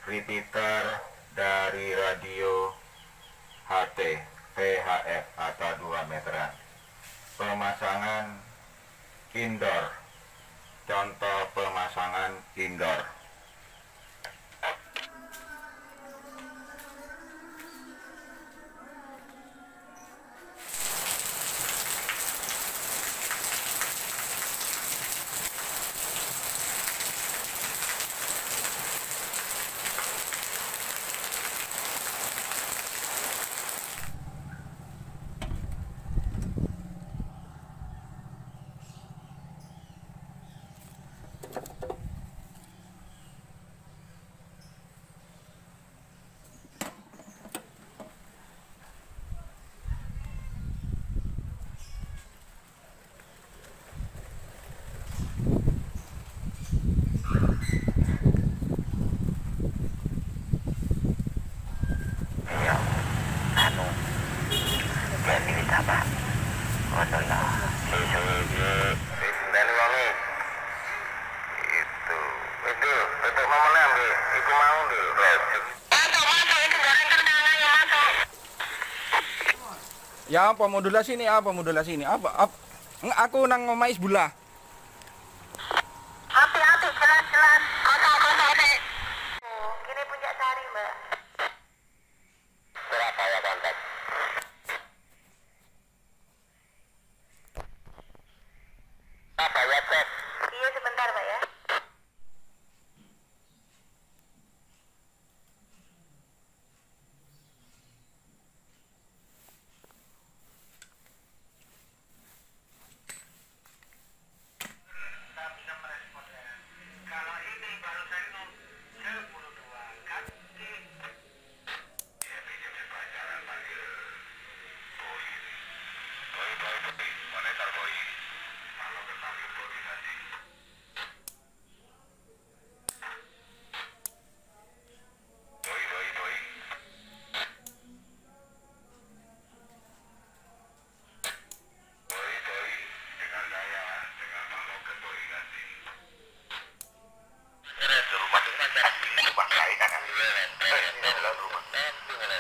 repeater dari radio HT VHF atau 2 meteran. Pemasangan indoor. Contoh pemasangan indoor. Ya apa modulasi ini apa? Aku nang ngomai sebelah. Hati-hati, jelas-jelas kosong-kosong nih. Kini puncak sari, Mbak. Berapa ya kontak? Apa ya cek? Iya sebentar, Pak ya.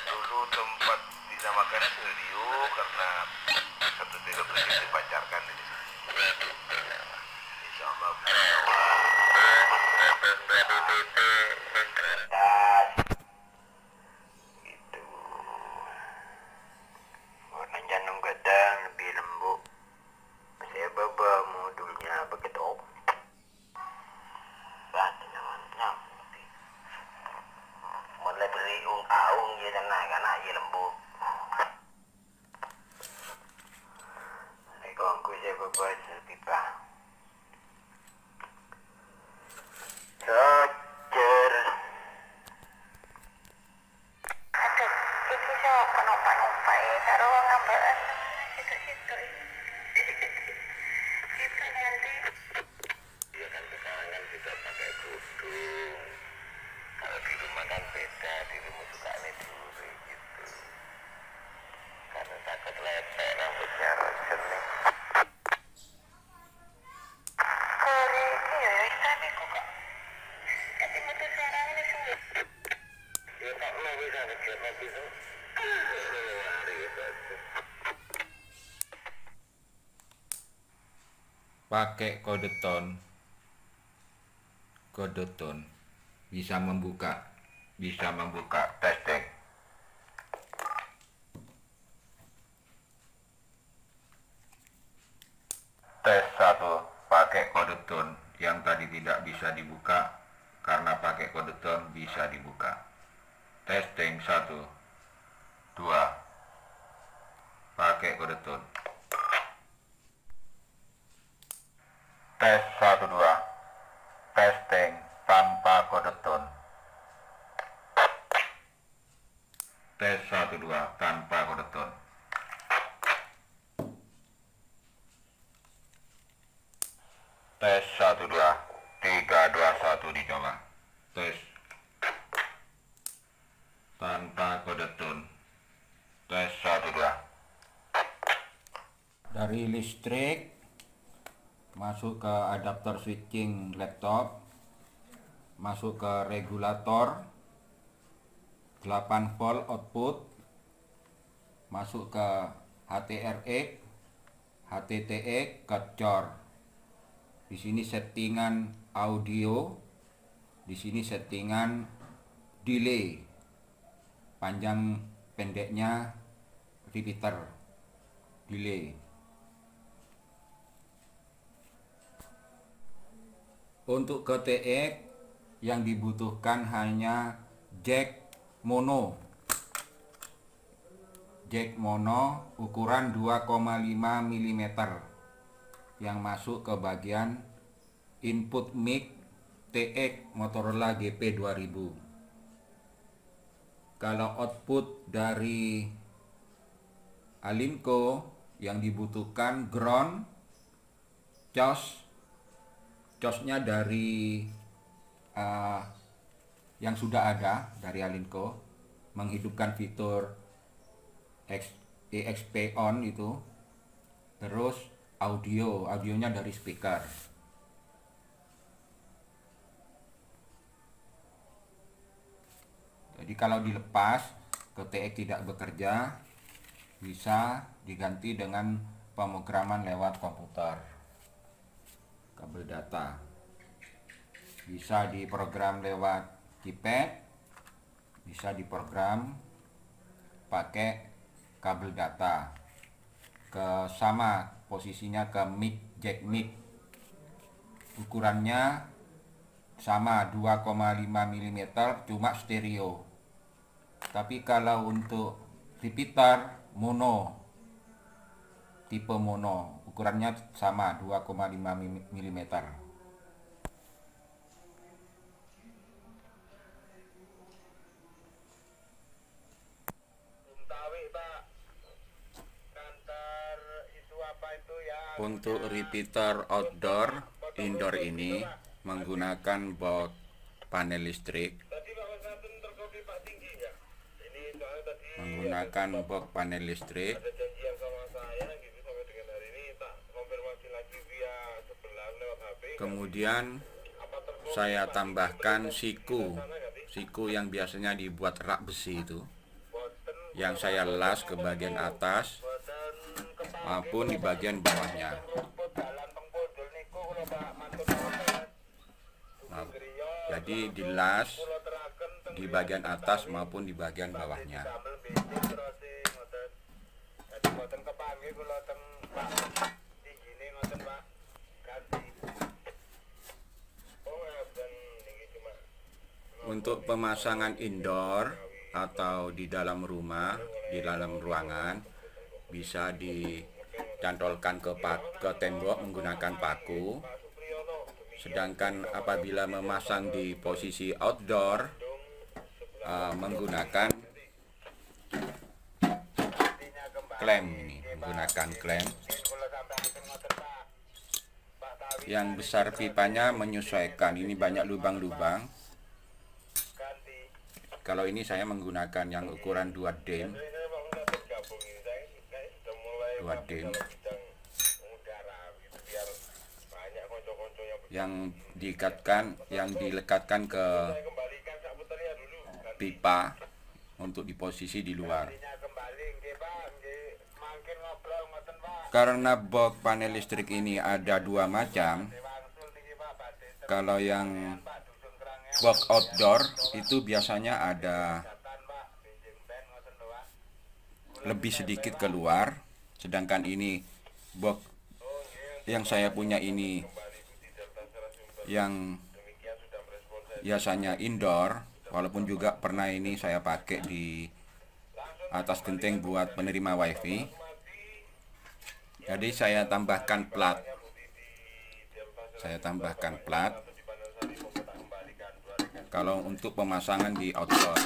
Dulu tempat dinamakan studio karena satu tiga presiden dipacarkan di sini. Insyaallah. Itu. Warna jantung gadang lebih lembut. Saya bawa modulnya begitu. Mulai beri aung ya jangan karena ya lembut. Aku saya bawa pipa. Charger. Aduh, iki sok numpak-numpak ya karo ngambekan situ-situ. Itu nanti. Ya kan sekarang kan kita pakai kerudung. Kalau di rumah kan beda, di rumah suka aneh dulu gitu. Karena takut lepek rambutnya rosen nih. Kore iki ya istane kok. Tapi metu suarane wis suwe. Ya tak mau bisa bikin kopi tuh. Pakai kode tone bisa membuka testing. Tes 1 pakai kode tone yang tadi tidak bisa dibuka karena pakai kode tone bisa dibuka. Testing 1 2 pakai kode tone. Tes 1 2 testing tanpa kode tone. Tes 1 2 tanpa kode tone. Tes 1 2 3 2 1 dicoba. Tes tanpa kode tone. Tes 1 2. dari listrik masuk ke adapter switching laptop, masuk ke regulator, 8 volt output masuk ke HTRX, HTTX ke COR. Di sini settingan audio, di sini settingan delay, panjang pendeknya repeater delay. Untuk ke TX yang dibutuhkan hanya jack mono ukuran 2,5 mm yang masuk ke bagian input mic TX Motorola GP 2000. Kalau output dari Alinco yang dibutuhkan ground, COS-nya dari yang sudah ada dari Alinco, menghidupkan fitur EXP on itu, terus audionya dari speaker. Jadi kalau dilepas ke TX tidak bekerja, bisa diganti dengan pemrograman lewat komputer, kabel data. Bisa diprogram lewat keypad, bisa diprogram pakai kabel data ke sama posisinya ke jack mic, ukurannya sama 2,5 mm, cuma stereo. Tapi kalau untuk repeater mono, tipe mono, ukurannya sama 2,5 mm. Untuk repeater outdoor, indoor ini menggunakan box panel listrik. Kemudian saya tambahkan siku yang biasanya dibuat rak besi itu, yang saya las ke bagian atas maupun di bagian bawahnya. Jadi dilas di bagian atas maupun di bagian bawahnya. Untuk pemasangan indoor atau di dalam rumah, di dalam ruangan, bisa dicantolkan ke tembok menggunakan paku. Sedangkan apabila memasang di posisi outdoor, menggunakan klem ini, menggunakan klem. Yang besar pipanya menyesuaikan, ini banyak lubang-lubang. Kalau ini saya menggunakan yang ukuran 2 dm. Yang dilekatkan ke pipa untuk di posisi di luar. Karena box panel listrik ini ada 2 macam. Kalau yang box outdoor itu biasanya ada lebih sedikit keluar, sedangkan ini box yang saya punya ini yang biasanya indoor, walaupun juga pernah ini saya pakai di atas genteng buat penerima wifi. Jadi saya tambahkan plat. Kalau untuk pemasangan di outdoor,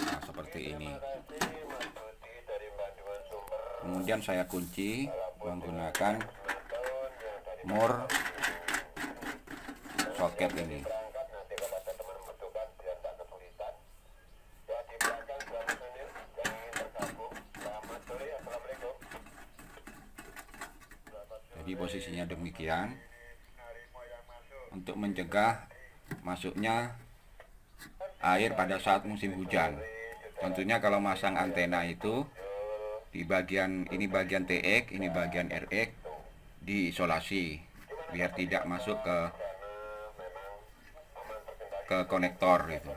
nah seperti ini. Kemudian saya kunci menggunakan more soket ini. Jadi posisinya demikian untuk mencegah masuknya air pada saat musim hujan. Tentunya kalau masang antena itu di bagian ini bagian TX, ini bagian RX diisolasi biar tidak masuk ke konektor gitu.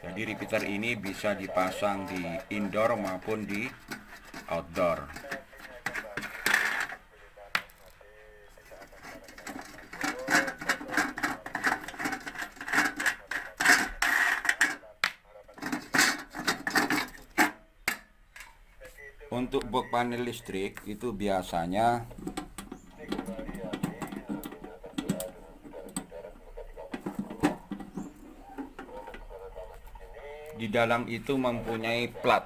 Jadi repeater ini bisa dipasang di indoor maupun di outdoor. Untuk box panel listrik itu biasanya di dalam itu mempunyai plat.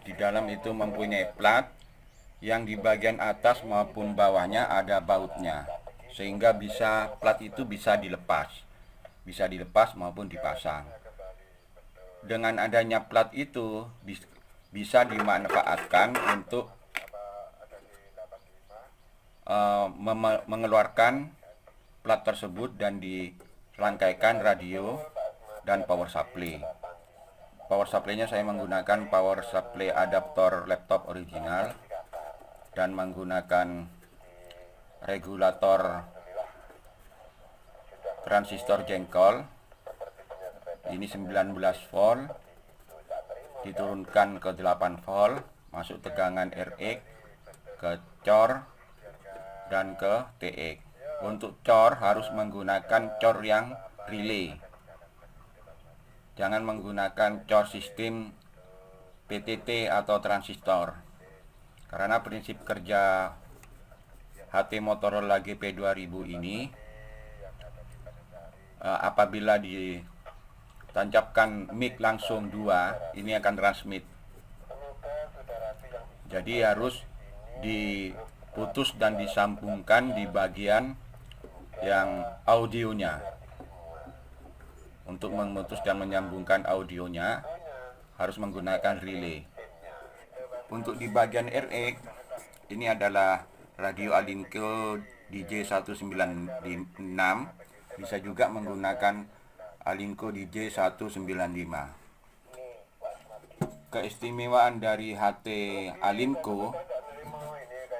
Di dalam itu mempunyai plat yang di bagian atas maupun bawahnya ada bautnya, sehingga plat itu bisa dilepas maupun dipasang. Dengan adanya plat itu bisa dimanfaatkan untuk mengeluarkan plat tersebut dan dirangkaikan radio dan power supply. Power supply-nya saya menggunakan power supply adaptor laptop original dan menggunakan regulator transistor jengkol. Ini 19 volt diturunkan ke 8 volt, masuk tegangan RX ke cor dan ke TX. Untuk cor harus menggunakan cor yang relay, jangan menggunakan cor sistem PTT atau transistor, karena prinsip kerja HT Motorola GP2000 ini apabila ditancapkan mic langsung 2, ini akan transmit. Jadi harus diputus dan disambungkan di bagian yang audionya. Untuk memutus dan menyambungkan audionya harus menggunakan relay. Untuk di bagian RX, ini adalah radio Alinco DJ196, bisa juga menggunakan Alinco DJ195. Keistimewaan dari HT Alinco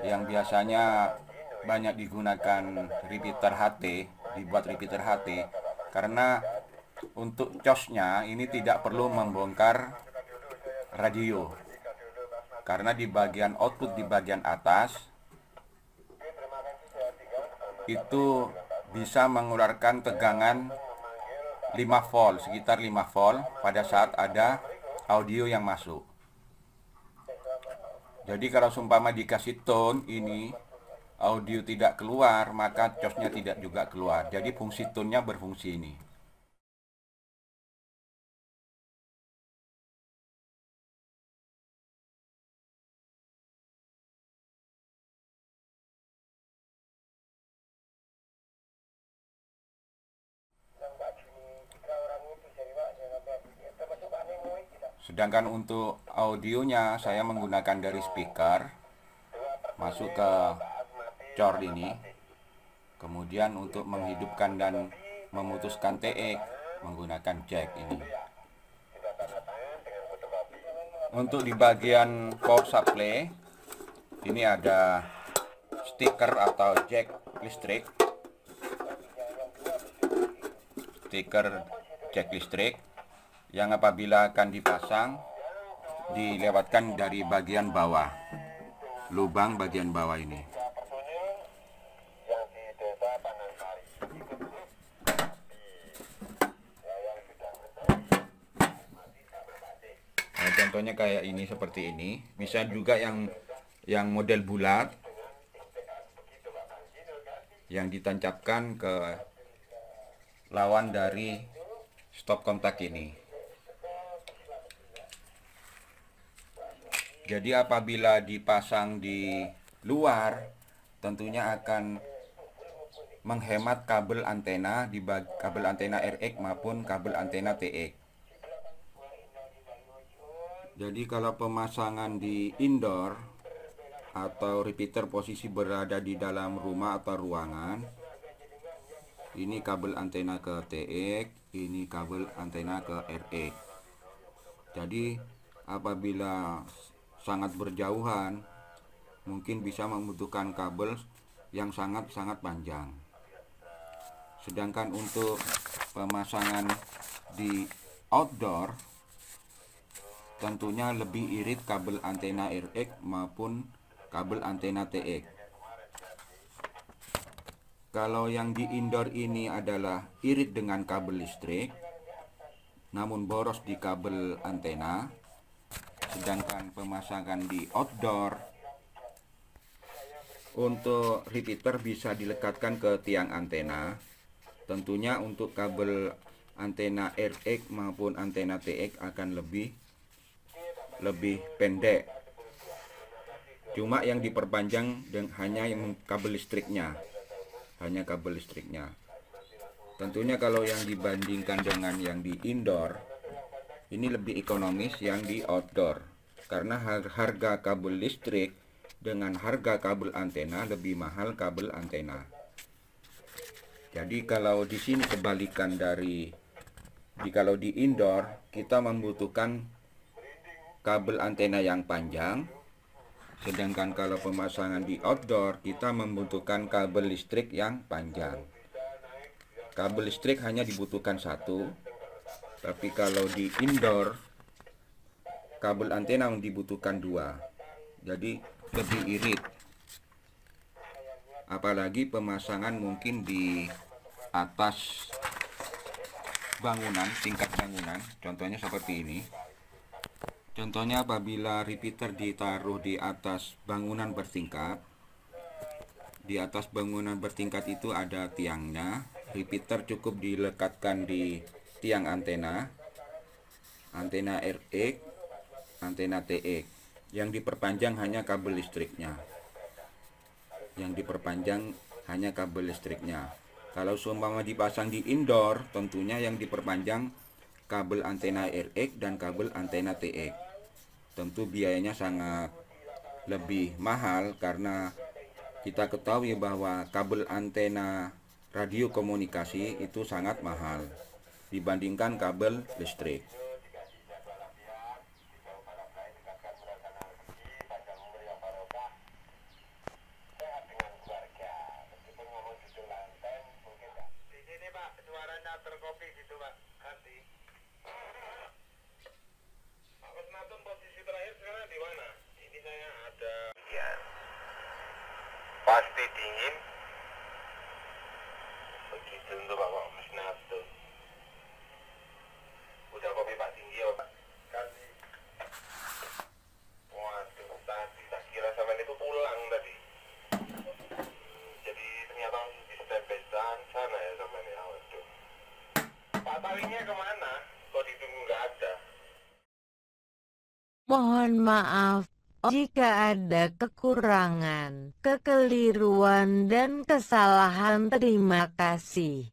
yang biasanya banyak digunakan repeater HT, dibuat repeater HT, karena untuk cosnya ini tidak perlu membongkar radio, karena di bagian output di bagian atas itu bisa mengeluarkan tegangan 5 volt, sekitar 5 volt pada saat ada audio yang masuk. Jadi kalau seumpama dikasih tone ini audio tidak keluar, maka cosnya tidak juga keluar. Jadi fungsi tone-nya berfungsi ini. Sedangkan untuk audionya saya menggunakan dari speaker masuk ke cor ini. Kemudian untuk menghidupkan dan memutuskan TX menggunakan jack ini. Untuk di bagian power supply ini ada stiker atau jack listrik. Stiker jack listrik yang apabila akan dipasang dilewatkan dari bagian bawah, lubang bagian bawah ini. Nah, contohnya kayak ini, seperti ini. Bisa juga yang model bulat yang ditancapkan ke lawan dari stop kontak ini. Jadi apabila dipasang di luar, tentunya akan menghemat kabel antena kabel antena RX maupun kabel antena TX. Jadi kalau pemasangan di indoor atau repeater posisi berada di dalam rumah atau ruangan, Ini kabel antena ke TX, ini kabel antena ke RX. Jadi apabila sangat berjauhan, mungkin bisa membutuhkan kabel yang sangat-sangat panjang. Sedangkan untuk pemasangan di outdoor, tentunya lebih irit kabel antena RX maupun kabel antena TX. Kalau yang di indoor ini adalah irit dengan kabel listrik, namun boros di kabel antena. Sedangkan pemasangan di outdoor, untuk repeater bisa dilekatkan ke tiang antena. Tentunya untuk kabel antena RX maupun antena TX akan lebih pendek. Cuma yang diperpanjang hanya yang kabel listriknya. Tentunya kalau yang dibandingkan dengan yang di indoor, ini lebih ekonomis yang di outdoor. Karena harga kabel listrik dengan harga kabel antena lebih mahal kabel antena. Jadi kalau di sini kebalikan kalau di indoor kita membutuhkan kabel antena yang panjang. Sedangkan kalau pemasangan di outdoor, kita membutuhkan kabel listrik yang panjang. Kabel listrik hanya dibutuhkan satu, tapi kalau di indoor, kabel antena dibutuhkan dua. Jadi lebih irit. Apalagi pemasangan mungkin di atas bangunan, tingkat bangunan, contohnya seperti ini. Contohnya apabila repeater ditaruh di atas bangunan bertingkat. Di atas bangunan bertingkat itu ada tiangnya. Repeater cukup dilekatkan di tiang antena RX, antena TX. Yang diperpanjang hanya kabel listriknya. Kalau seumpama dipasang di indoor, tentunya yang diperpanjang kabel antena RX dan kabel antena TX. Tentu biayanya sangat lebih mahal karena kita ketahui bahwa kabel antena radio komunikasi itu sangat mahal dibandingkan kabel listrik. Di sini Pak, suaranya terkopi gitu Pak. Ganti. Pak Kusnatun posisi terakhir sekarang di mana? Ini saya ada. Iya. Pasti dingin. Begitu untuk Pak Kusnatun. Udah kopi Pak tinggi ya Pak. Ganti. Waduh, tadi tak kira sampai itu pulang tadi. Jadi ternyata di step-by-step sana ya sampai ini. Waduh. Pak talinya kemana? Kok ditunggu nggak ada? Mohon maaf jika ada kekurangan, kekeliruan dan kesalahan. Terima kasih.